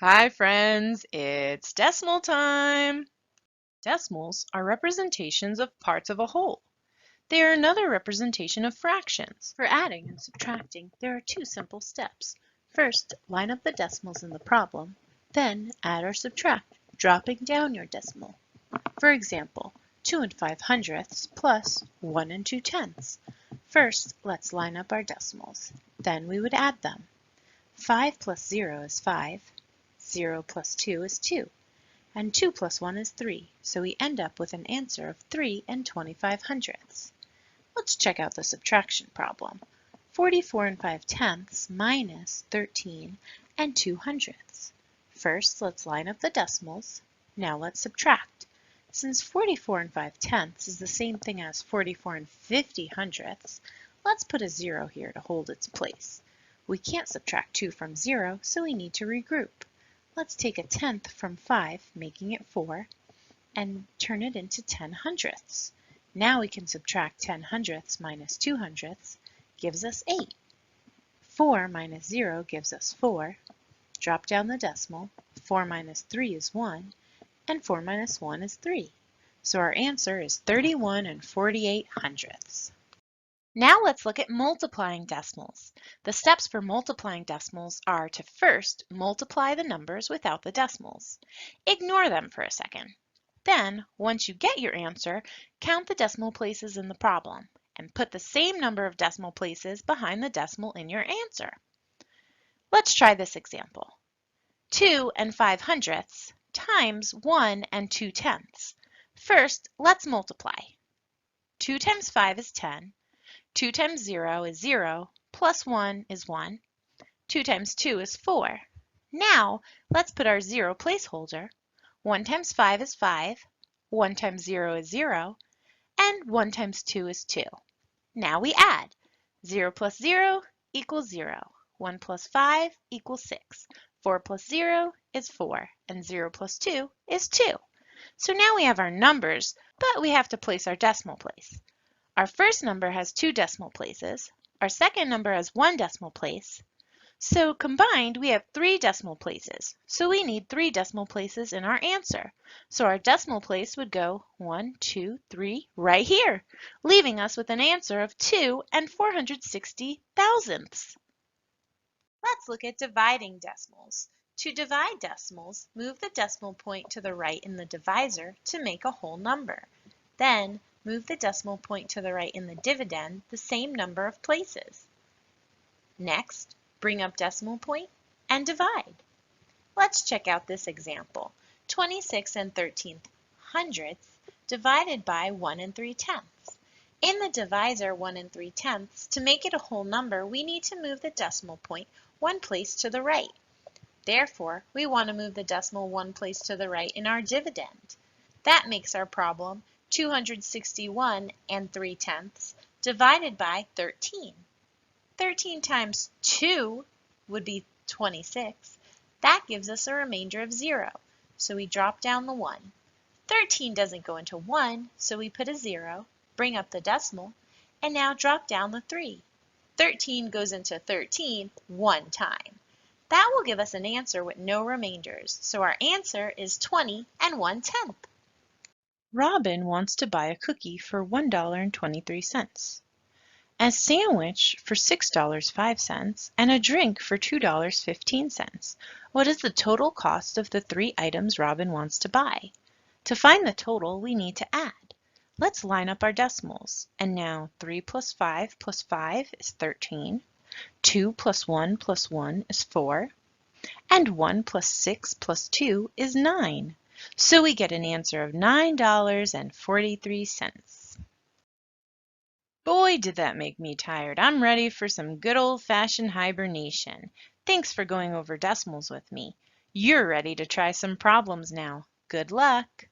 Hi friends, it's decimal time! Decimals are representations of parts of a whole. They are another representation of fractions. For adding and subtracting, there are two simple steps. First, line up the decimals in the problem, then add or subtract, dropping down your decimal. For example, 2 5/100ths plus 1 2/10ths. First, let's line up our decimals. Then we would add them. 5 plus 0 is 5. 0 plus 2 is 2, and 2 plus 1 is 3, so we end up with an answer of 3 25/100ths. Let's check out the subtraction problem. 44 5/10ths minus 13 2/100ths. First, let's line up the decimals. Now let's subtract. Since 44 5/10ths is the same thing as 44 50/100ths, let's put a 0 here to hold its place. We can't subtract 2 from 0, so we need to regroup. Let's take a tenth from 5, making it 4, and turn it into 10/100ths. Now we can subtract 10/100ths minus 2/100ths, gives us 8. 4 minus 0 gives us 4. Drop down the decimal. 4 minus 3 is 1, and 4 minus 1 is 3. So our answer is 31 48/100ths. Now let's look at multiplying decimals. The steps for multiplying decimals are to first multiply the numbers without the decimals. Ignore them for a second. Then, once you get your answer, count the decimal places in the problem and put the same number of decimal places behind the decimal in your answer. Let's try this example. 2 5/100ths times 1 2/10ths. First, let's multiply. 2 times 5 is 10. 2 times 0 is 0, plus 1 is 1. 2 times 2 is 4. Now, let's put our 0 placeholder. 1 times 5 is 5, 1 times 0 is 0, and 1 times 2 is 2. Now we add. 0 plus 0 equals 0. 1 plus 5 equals 6. 4 plus 0 is 4, and 0 plus 2 is 2. So now we have our numbers, but we have to place our decimal place. Our first number has 2 decimal places. Our second number has 1 decimal place. So combined, we have 3 decimal places. So we need 3 decimal places in our answer. So our decimal place would go 1, 2, 3 right here, leaving us with an answer of 2 460/1000ths. Let's look at dividing decimals. To divide decimals, move the decimal point to the right in the divisor to make a whole number. Then, move the decimal point to the right in the dividend the same number of places. Next, bring up decimal point and divide. Let's check out this example. 26 13/100ths divided by 1 3/10ths. In the divisor 1 3/10ths, to make it a whole number, we need to move the decimal point 1 place to the right. Therefore, we want to move the decimal 1 place to the right in our dividend. That makes our problem 261 3/10ths divided by 13. 13 times 2 would be 26. That gives us a remainder of 0, so we drop down the 1. 13 doesn't go into 1, so we put a 0, bring up the decimal, and now drop down the 3. 13 goes into 13 one time. That will give us an answer with no remainders, so our answer is 20 1/10. Robin wants to buy a cookie for $1.23, a sandwich for $6.05, and a drink for $2.15. What is the total cost of the 3 items Robin wants to buy? To find the total, we need to add. Let's line up our decimals. And now 3 plus 5 is 13. 2 plus 1 is 4. And 1 plus 6 plus 2 is 9. So we get an answer of $9.43. Boy, did that make me tired. I'm ready for some good old-fashioned hibernation. Thanks for going over decimals with me. You're ready to try some problems now. Good luck!